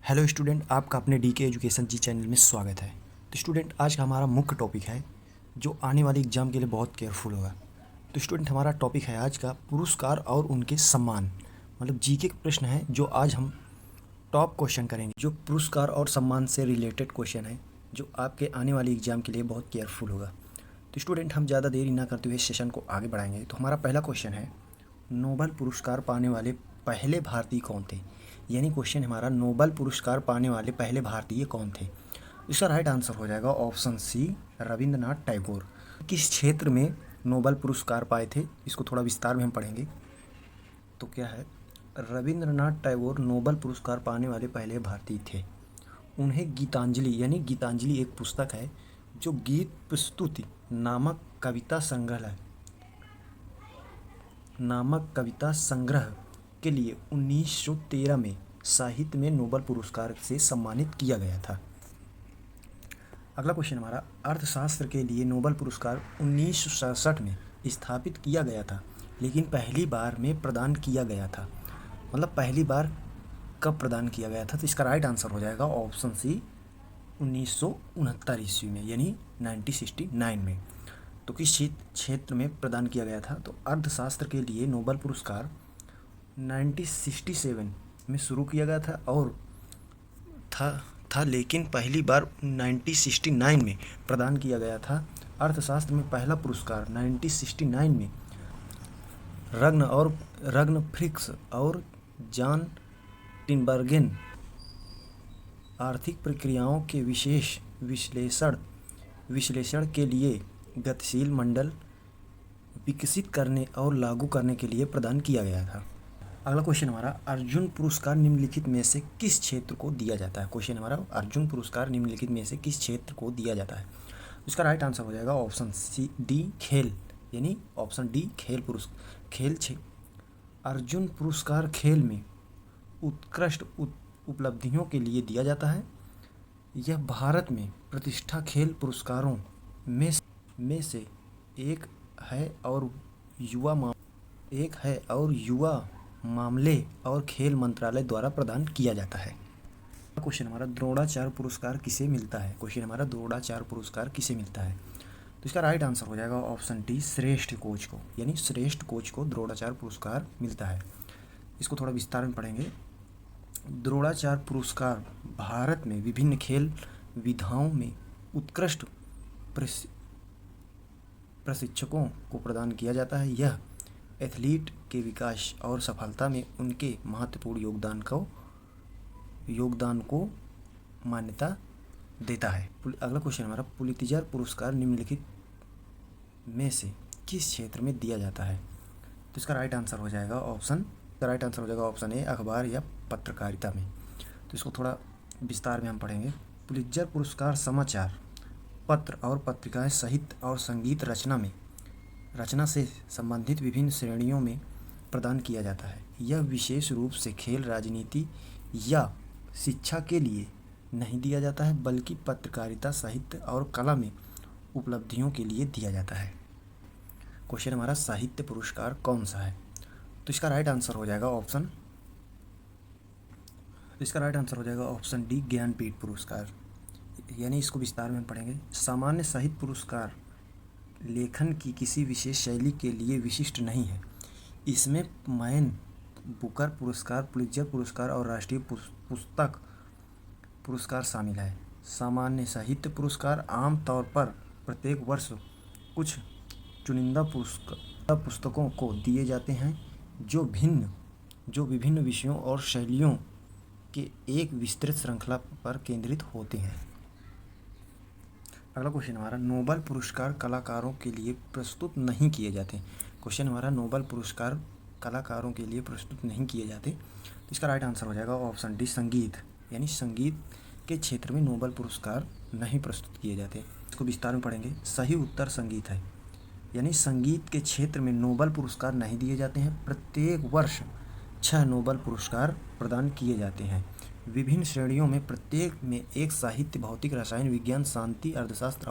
Hello student, आपका अपने DK education जी channel में स्वागत है। तो स्टूडेंट, आज का हमारा मुख्य टॉपिक है जो आने वाले एग्जाम के लिए बहुत केयरफुल होगा। तो स्टूडेंट, हमारा टॉपिक है आज का पुरस्कार और उनके सम्मान, मतलब जीके के प्रश्न है जो आज हम टॉप क्वेश्चन करेंगे, जो पुरस्कार और सम्मान से रिलेटेड क्वेश्चन है जो आपके आने वाले एग्जाम के लिए बहुत केयरफुल होगा। तो स्टूडेंट, हम ज़्यादा देरी ना करते हुए सेशन को आगे बढ़ाएंगे। तो हमारा पहला क्वेश्चन है, नोबेल पुरस्कार पाने वाले पहले भारतीय कौन थे। यानी क्वेश्चन हमारा, नोबेल पुरस्कार पाने वाले पहले भारतीय कौन थे। इसका राइट आंसर हो जाएगा ऑप्शन सी, रविंद्रनाथ टैगोर। किस क्षेत्र में नोबेल पुरस्कार पाए थे, इसको थोड़ा विस्तार में हम पढ़ेंगे। तो क्या है, रविंद्रनाथ टैगोर नोबेल पुरस्कार पाने वाले पहले भारतीय थे। उन्हें गीतांजलि, यानी गीतांजलि एक पुस्तक है जो गीत प्रस्तुति नामक कविता संग्रह के लिए 1913 में साहित्य में नोबेल पुरस्कार से सम्मानित किया गया था। अगला क्वेश्चन हमारा, अर्थशास्त्र के लिए नोबेल पुरस्कार 1967 में स्थापित किया गया था, लेकिन पहली बार में प्रदान किया गया था। मतलब पहली बार कब प्रदान किया गया था। तो इसका राइट आंसर हो जाएगा ऑप्शन सी, 1969 ईस्वी में, यानी 1969 में। तो किस क्षेत्र में प्रदान किया गया था। तो अर्थशास्त्र के लिए नोबेल पुरस्कार 1967 में शुरू किया गया था और था लेकिन पहली बार 1969 में प्रदान किया गया था। अर्थशास्त्र में पहला पुरस्कार 1969 में रग्न फ्रिक्स और जॉन टिनबर्गेन आर्थिक प्रक्रियाओं के विशेष विश्लेषण के लिए गतिशील मॉडल विकसित करने और लागू करने के लिए प्रदान किया गया था। अगला क्वेश्चन हमारा, अर्जुन पुरस्कार निम्नलिखित में से किस क्षेत्र को दिया जाता है। क्वेश्चन हमारा, अर्जुन पुरस्कार निम्नलिखित में से किस क्षेत्र को दिया जाता है। इसका राइट आंसर हो जाएगा ऑप्शन सी, डी, खेल, यानी ऑप्शन डी, खेल अर्जुन पुरस्कार खेल में उत्कृष्ट उपलब्धियों के लिए दिया जाता है। यह भारत में प्रतिष्ठा खेल पुरस्कारों में से एक है और युवा मामले और खेल मंत्रालय द्वारा प्रदान किया जाता है। क्वेश्चन हमारा, द्रोणाचार्य पुरस्कार किसे मिलता है। क्वेश्चन हमारा, द्रोणाचार्य पुरस्कार किसे मिलता है। तो इसका राइट आंसर हो जाएगा ऑप्शन डी, श्रेष्ठ कोच को, यानी श्रेष्ठ कोच को द्रोणाचार्य पुरस्कार मिलता है। इसको थोड़ा विस्तार में पढ़ेंगे। द्रोणाचार्य पुरस्कार भारत में विभिन्न खेल विधाओं में उत्कृष्ट प्रशिक्षकों को प्रदान किया जाता है। यह एथलीट के विकास और सफलता में उनके महत्वपूर्ण योगदान को मान्यता देता है। अगला क्वेश्चन हमारा, पुलित्जर पुरस्कार निम्नलिखित में से किस क्षेत्र में दिया जाता है। तो इसका राइट आंसर हो जाएगा ऑप्शन ए, अखबार या पत्रकारिता में। तो इसको थोड़ा विस्तार में हम पढ़ेंगे। पुलित्जर पुरस्कार समाचार पत्र और पत्रिकाएं, साहित्य और संगीत रचना से संबंधित विभिन्न श्रेणियों में प्रदान किया जाता है। यह विशेष रूप से खेल, राजनीति या शिक्षा के लिए नहीं दिया जाता है, बल्कि पत्रकारिता, साहित्य और कला में उपलब्धियों के लिए दिया जाता है। क्वेश्चन हमारा, साहित्य पुरस्कार कौन सा है। तो इसका राइट आंसर हो जाएगा ऑप्शन डी, ज्ञानपीठ पुरस्कार, यानी इसको विस्तार में पढ़ेंगे। सामान्य साहित्य पुरस्कार लेखन की किसी विशेष शैली के लिए विशिष्ट नहीं है। इसमें मैन बुकर पुरस्कार, पुलित्जर पुरस्कार और राष्ट्रीय पुस्तक पुरस्कार शामिल है। सामान्य साहित्य पुरस्कार आमतौर पर प्रत्येक वर्ष कुछ चुनिंदा पुस्तकों को दिए जाते हैं जो विभिन्न विषयों और शैलियों के एक विस्तृत श्रृंखला पर केंद्रित होते हैं। अगला क्वेश्चन हमारा, नोबेल पुरस्कार कलाकारों के लिए प्रस्तुत नहीं किए जाते। क्वेश्चन हमारा, नोबेल पुरस्कार कलाकारों के लिए प्रस्तुत नहीं किए जाते। तो इसका राइट आंसर हो जाएगा ऑप्शन डी, संगीत, यानी संगीत के क्षेत्र में नोबेल पुरस्कार नहीं प्रस्तुत किए जाते। इसको विस्तार में पढ़ेंगे। सही उत्तर संगीत है, यानी संगीत के क्षेत्र में नोबेल पुरस्कार नहीं दिए जाते हैं। प्रत्येक वर्ष 6 नोबेल पुरस्कार प्रदान किए जाते हैं विभिन्न श्रेणियों में। प्रत्येक में एक साहित्य, भौतिक, रसायन विज्ञान, शांति, अर्थशास्त्र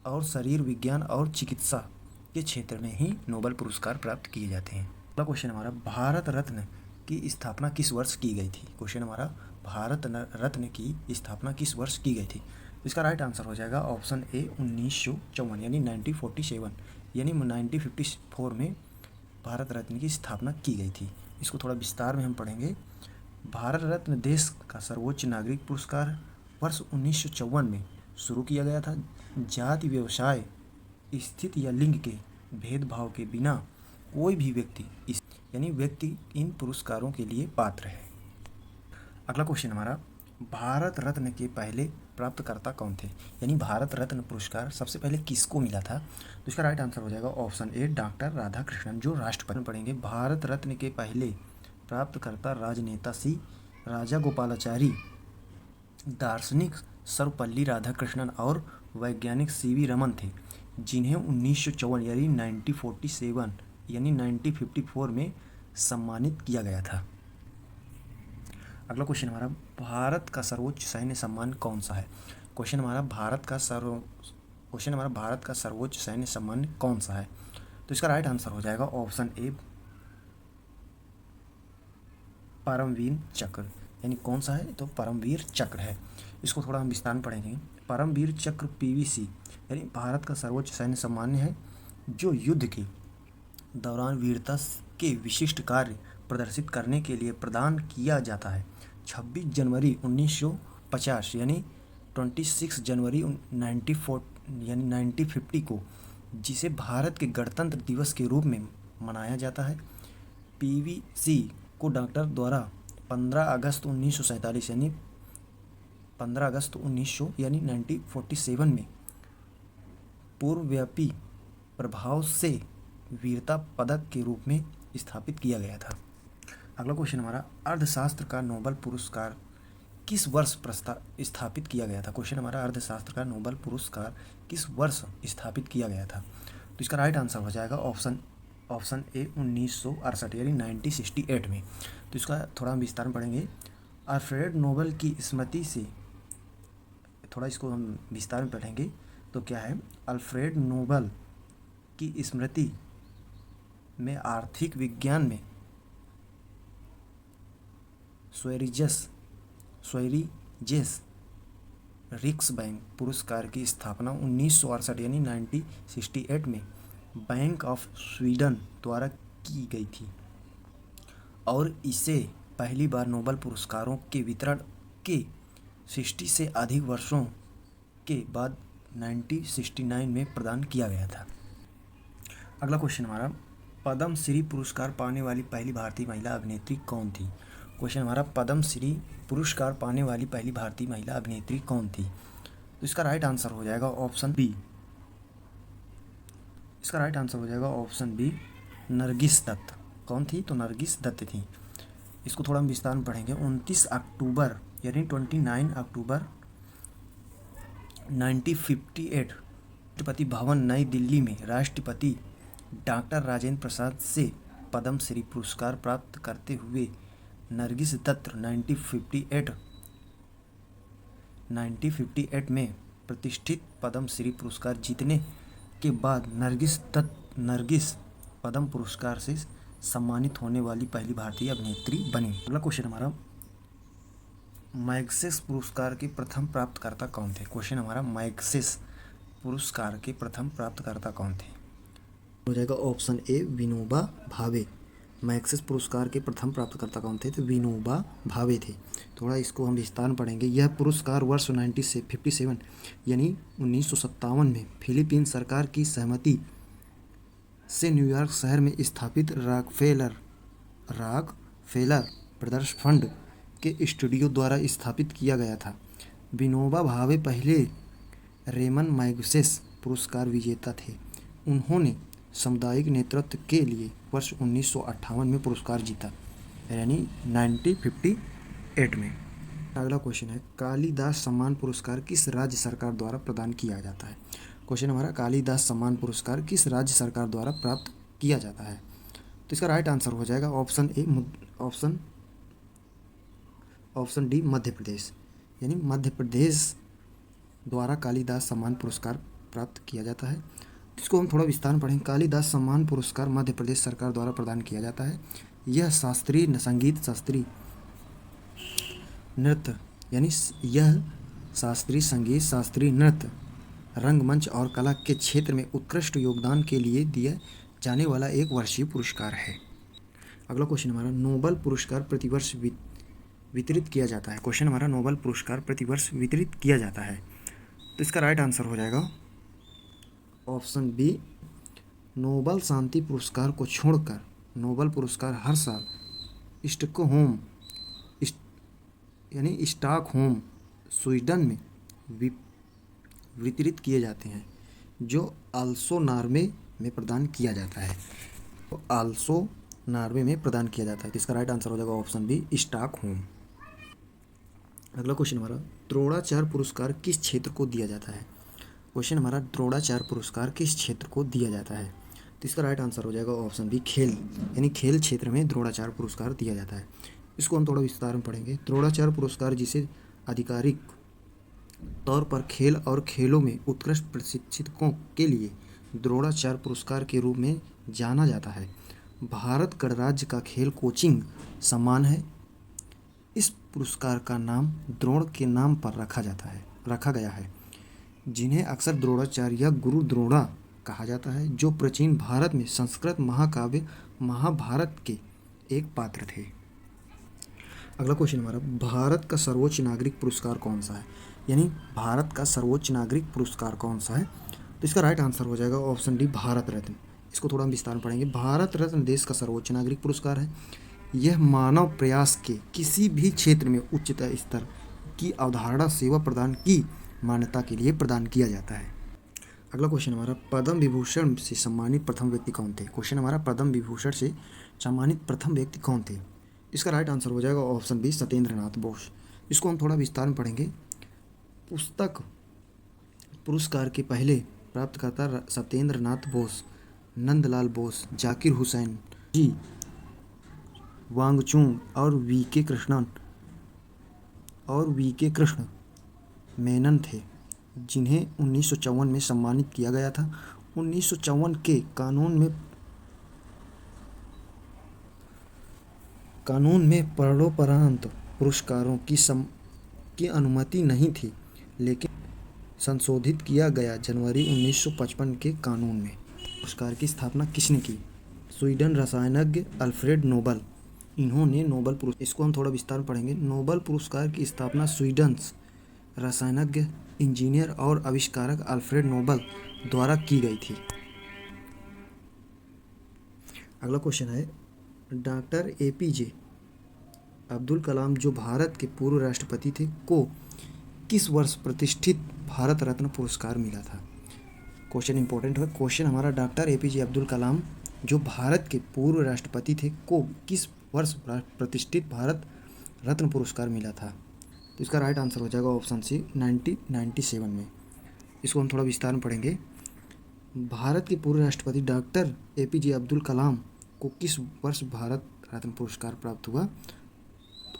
और शरीर विज्ञान और चिकित्सा के क्षेत्र में ही नोबेल पुरस्कार प्राप्त किए जाते हैं। अगला क्वेश्चन हमारा, भारत रत्न की स्थापना किस वर्ष की गई थी? क्वेश्चन हमारा भारत रत्न की स्थापना किस वर्ष की गई थी? इसका राइट आंसर हो जाएगा ऑप्शन ए 1954 यानी 1947 यानी 1954 में भारत रत्न की स्थापना की गई थी। इसको थोड़ा विस्तार में हम पढ़ेंगे। भारत रत्न देश का सर्वोच्च नागरिक पुरस्कार वर्ष 1954 में शुरू किया गया था। जाति, व्यवसाय, स्थिति या लिंग के भेदभाव के बिना कोई भी व्यक्ति इन पुरस्कारों के लिए पात्र है। अगला क्वेश्चन हमारा, भारत रत्न के पहले प्राप्तकर्ता कौन थे? यानी भारत रत्न पुरस्कार सबसे पहले किसको मिला था? तो इसका राइट आंसर हो जाएगा ऑप्शन ए डॉक्टर राधाकृष्णन, जो राष्ट्रपति। पढ़ेंगे भारत रत्न के पहले प्राप्तकर्ता राजनेता सी राजा गोपालाचारी, दार्शनिक सर्वपल्ली राधाकृष्णन और वैज्ञानिक सीवी रमन थे, जिन्हें 1954 यानी 1947 यानी 1954 में सम्मानित किया गया था। अगला क्वेश्चन हमारा, भारत का सर्वोच्च सैन्य सम्मान कौन सा है? क्वेश्चन हमारा भारत का सर्वोच्च सैन्य सम्मान कौन सा है? तो इसका राइट आंसर हो जाएगा ऑप्शन ए परमवीर चक्र। यानी कौन सा है? तो परमवीर चक्र है। इसको थोड़ा हम विस्तार में पढ़ेंगे। परमवीर चक्र पीवीसी यानी भारत का सर्वोच्च सैन्य सम्मान है, जो युद्ध के दौरान वीरता के विशिष्ट कार्य प्रदर्शित करने के लिए प्रदान किया जाता है। 26 जनवरी 1950 यानी 26 जनवरी 1950 को, जिसे भारत के गणतंत्र दिवस के रूप में मनाया जाता है। पीवीसी को डॉक्टर द्वारा 15 अगस्त 1947 यानी 15 अगस्त 1900 यानी 1947 में पूर्वव्यापी प्रभाव से वीरता पदक के रूप में स्थापित किया गया था। अगला क्वेश्चन हमारा, अर्थशास्त्र का नोबेल पुरस्कार किस वर्ष स्थापित किया गया था? क्वेश्चन हमारा, अर्थशास्त्र का नोबेल पुरस्कार किस वर्ष स्थापित किया गया था? तो इसका राइट आंसर हो जाएगा ऑप्शन ए 1968 यानी 1968 में। तो इसका थोड़ा हम विस्तार में पढ़ेंगे। अल्फ्रेड नोबेल की स्मृति से, थोड़ा इसको हम विस्तार में पढ़ेंगे तो क्या है, अल्फ्रेड नोबेल की स्मृति में आर्थिक विज्ञान में स्वेरिजेस रिक्सबैंक पुरस्कार की स्थापना 1968 यानी 1968 में बैंक ऑफ स्वीडन द्वारा की गई थी, और इसे पहली बार नोबेल पुरस्कारों के वितरण के 60 से अधिक वर्षों के बाद 1969 में प्रदान किया गया था। अगला क्वेश्चन हमारा, पद्म श्री पुरस्कार पाने वाली पहली भारतीय महिला अभिनेत्री कौन थी? क्वेश्चन हमारा, पद्म श्री पुरस्कार पाने वाली पहली भारतीय महिला अभिनेत्री कौन थी? तो इसका राइट आंसर हो जाएगा ऑप्शन बी। इसका राइट आंसर हो जाएगा ऑप्शन बी नरगिस दत्त। कौन थी? तो नरगिस दत्त थी। इसको थोड़ा हम विस्तार में पढ़ेंगे। 29 अक्टूबर यानी 29 अक्टूबर 1958 राष्ट्रपति भवन नई दिल्ली में राष्ट्रपति डॉक्टर राजेंद्र प्रसाद से पद्म श्री पुरस्कार प्राप्त करते हुए नरगिस दत्त 1958 में प्रतिष्ठित पद्म श्री पुरस्कार जीतने के बाद नरगिस पद्म पुरस्कार से सम्मानित होने वाली पहली भारतीय अभिनेत्री बनी। अगला क्वेश्चन हमारा, मैग्सेस पुरस्कार के प्रथम प्राप्तकर्ता कौन थे? क्वेश्चन हमारा, मैग्सेस पुरस्कार के प्रथम प्राप्तकर्ता कौन थे? हो जाएगा option A Vinoba Bhave. Magsaysay पुरस्कार के प्रथम प्राप्तकर्ता कौन थे? तो विनोबा भावे थे। थोड़ा इसको हम विस्तार में पढ़ेंगे। यह पुरस्कार वर्ष 1957 यानी 1957 में फिलीपीन सरकार की सहमति से न्यूयॉर्क शहर में स्थापित रॉकफेलर ब्रदर्स फंड के स्टूडियो द्वारा स्थापित किया गया था। विनोबा भावे पहले रेमन मैग्सेस पुरस्कार विजेता थे। उन्होंने सामुदायिक नेतृत्व के लिए वर्ष 1958 में पुरस्कार जीता यानी 1958 में। अगला क्वेश्चन है, कालिदास सम्मान पुरस्कार किस राज्य सरकार द्वारा प्रदान किया जाता है? क्वेश्चन हमारा, कालिदास सम्मान पुरस्कार किस राज्य सरकार द्वारा प्राप्त किया जाता है? तो इसका राइट आंसर हो जाएगा ऑप्शन डी मध्य प्रदेश। यानी मध्य प्रदेश द्वारा कालिदास सम्मान पुरस्कार प्राप्त किया जाता है। इसको हम थोड़ा विस्तार में पढ़ेंगे। कालिदास सम्मान पुरस्कार मध्य प्रदेश सरकार द्वारा प्रदान किया जाता है। यह शास्त्रीय संगीत, शास्त्रीय नृत्य यानी यह शास्त्रीय संगीत, शास्त्रीय नृत्य, रंगमंच और कला के क्षेत्र में उत्कृष्ट योगदान के लिए दिया जाने वाला एक वर्षीय पुरस्कार है। अगला क्वेश्चन हमारा, नोबेल पुरस्कार प्रतिवर्ष वितरित किया जाता है। क्वेश्चन हमारा, नोबेल पुरस्कार प्रतिवर्ष वितरित किया जाता है। तो इसका राइट आंसर हो जाएगा ऑप्शन बी, नोबेल शांति पुरस्कार को छोड़कर नोबेल पुरस्कार हर साल स्टॉकहोम स्वीडन में वितरित किए जाते हैं, जो आल्सो नॉर्वे में प्रदान किया जाता है। तो आल्सो नॉर्वे में प्रदान किया जाता है। तो इसका राइट आंसर हो जाएगा ऑप्शन बी, स्टॉकहोम। अगला क्वेश्चन हमारा, द्रोणाचार्य पुरस्कार किस क्षेत्र को दिया जाता है। क्वेश्चन हमारा, द्रोणाचार्य पुरस्कार किस क्षेत्र को दिया जाता है। तो इसका राइट आंसर हो जाएगा ऑप्शन बी, खेल, यानी खेल क्षेत्र में द्रोणाचार्य पुरस्कार दिया जाता है। इसको हम थोड़ा विस्तार में पढ़ेंगे। द्रोणाचार्य पुरस्कार, जिसे आधिकारिक तौर पर खेल और खेलों में उत्कृष्ट प्रशिक्षकों के लिए द्रोणाचार्य पुरस्कार के रूप में जाना जाता है, भारत गणराज्य का खेल कोचिंग सम्मान है। इस पुरस्कार का नाम द्रोण के नाम पर रखा गया है, जिन्हें अक्सर द्रोणाचार्य या गुरु द्रोणा कहा जाता है, जो प्राचीन भारत में संस्कृत महाकाव्य महाभारत के एक पात्र थे। अगला क्वेश्चन हमारा, भारत का सर्वोच्च नागरिक पुरस्कार कौन सा है, यानी भारत का सर्वोच्च नागरिक पुरस्कार कौन सा है। तो इसका राइट आंसर हो जाएगा ऑप्शन डी, भारत रत्न। इसको थोड़ा हम विस्तार में पढ़ेंगे। भारत रत्न देश का सर्वोच्च नागरिक पुरस्कार है। यह मानव प्रयास के किसी भी क्षेत्र में उच्चतम स्तर की अवधारणा सेवा प्रदान की मान्यता के लिए प्रदान किया जाता है। अगला क्वेश्चन हमारा, पद्म विभूषण से सम्मानित प्रथम व्यक्ति कौन थे। क्वेश्चन हमारा, पद्म विभूषण से सम्मानित प्रथम व्यक्ति कौन थे। इसका राइट आंसर हो जाएगा ऑप्शन बी, सत्येंद्र नाथ बोस। इसको हम थोड़ा विस्तार में पढ़ेंगे। पुस्तक पुरस्कार के पहले प्राप्तकर्ता सत्येंद्र नाथ बोस, नंदलाल बोस, जाकिर हुसैन जी, वांगचुक और वी के कृष्ण मेनन थे, जिन्हें 1954 में सम्मानित किया गया था। 1954 के कानून में मरणोपरांत पुरस्कारों की अनुमति नहीं थी, लेकिन संशोधित किया गया जनवरी 1955 के कानून में। पुरस्कार की स्थापना किसने की। स्वीडन रसायनज्ञ अल्फ्रेड नोबल, इन्होंने नोबल पुरस्कार, इसको हम थोड़ा विस्तार में पढ़ेंगे। नोबल पुरस्कार की स्थापना स्वीडन रसायनज्ञ, इंजीनियर और आविष्कारक अल्फ्रेड नोबल द्वारा की गई थी। अगला क्वेश्चन है, डॉक्टर एपीजे अब्दुल कलाम, जो भारत के पूर्व राष्ट्रपति थे, को किस वर्ष प्रतिष्ठित भारत रत्न पुरस्कार मिला था। क्वेश्चन इंपॉर्टेंट है। क्वेश्चन हमारा, डॉक्टर एपीजे अब्दुल कलाम, जो भारत के पूर्व राष्ट्रपति थे, को किस वर्ष प्रतिष्ठित भारत रत्न पुरस्कार मिला था। तो इसका राइट आंसर हो जाएगा ऑप्शन सी, 1997 में। इसको हम थोड़ा विस्तार में पढ़ेंगे। भारत के पूर्व राष्ट्रपति डॉक्टर एपीजे अब्दुल कलाम को किस वर्ष भारत रत्न पुरस्कार प्राप्त हुआ।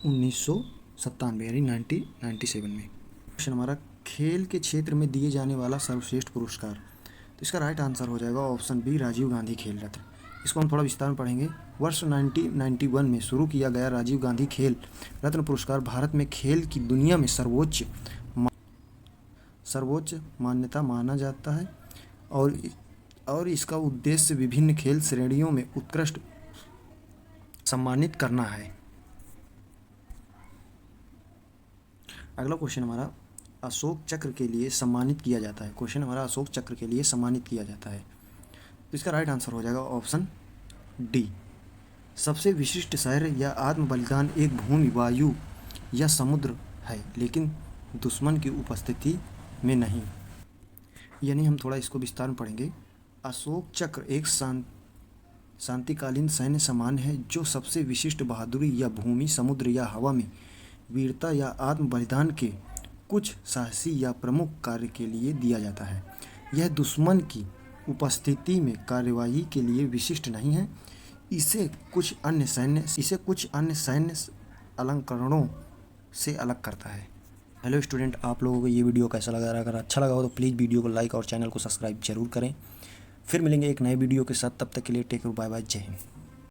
1997 यानी 1997 में। क्वेश्चन हमारा, खेल के क्षेत्र में दिए जाने वाला सर्वश्रेष्ठ पुरस्कार। तो इसका राइट आंसर हो जाएगा ऑप्शन बी, राजीव गांधी खेल रत्न। इसको हम थोड़ा विस्तार में पढ़ेंगे। वर्ष 1991 में शुरू किया गया राजीव गांधी खेल रत्न पुरस्कार भारत में खेल की दुनिया में सर्वोच्च मान्यता माना जाता है, और इसका उद्देश्य विभिन्न खेल श्रेणियों में उत्कृष्ट सम्मानित करना है। अगला क्वेश्चन हमारा, अशोक चक्र के लिए सम्मानित किया जाता है। क्वेश्चन हमारा, अशोक चक्र के लिए सम्मानित किया जाता है। तो इसका राइट आंसर हो जाएगा ऑप्शन डी, सबसे विशिष्ट शौर्य या आत्म बलिदान एक भूमि, वायु या समुद्र है, लेकिन दुश्मन की उपस्थिति में नहीं। यानी हम थोड़ा इसको विस्तार में पढ़ेंगे। अशोक चक्र एक शांतिकालीन सैन्य सम्मान है, जो सबसे विशिष्ट बहादुरी या भूमि, समुद्र या हवा में वीरता या आत्म बलिदान के कुछ साहसी या प्रमुख कार्य के लिए दिया जाता है। यह दुश्मन की उपस्थिति में कार्यवाही के लिए विशिष्ट नहीं है। इसे कुछ अन्य सैन्य अलंकरणों से अलग करता है। हेलो स्टूडेंट, आप लोगों को ये वीडियो कैसा लगा। अगर अच्छा लगा हो तो प्लीज़ वीडियो को लाइक और चैनल को सब्सक्राइब जरूर करें। फिर मिलेंगे एक नए वीडियो के साथ, तब तक के लिए टेक केयर, बाय बाय, जय हिंद।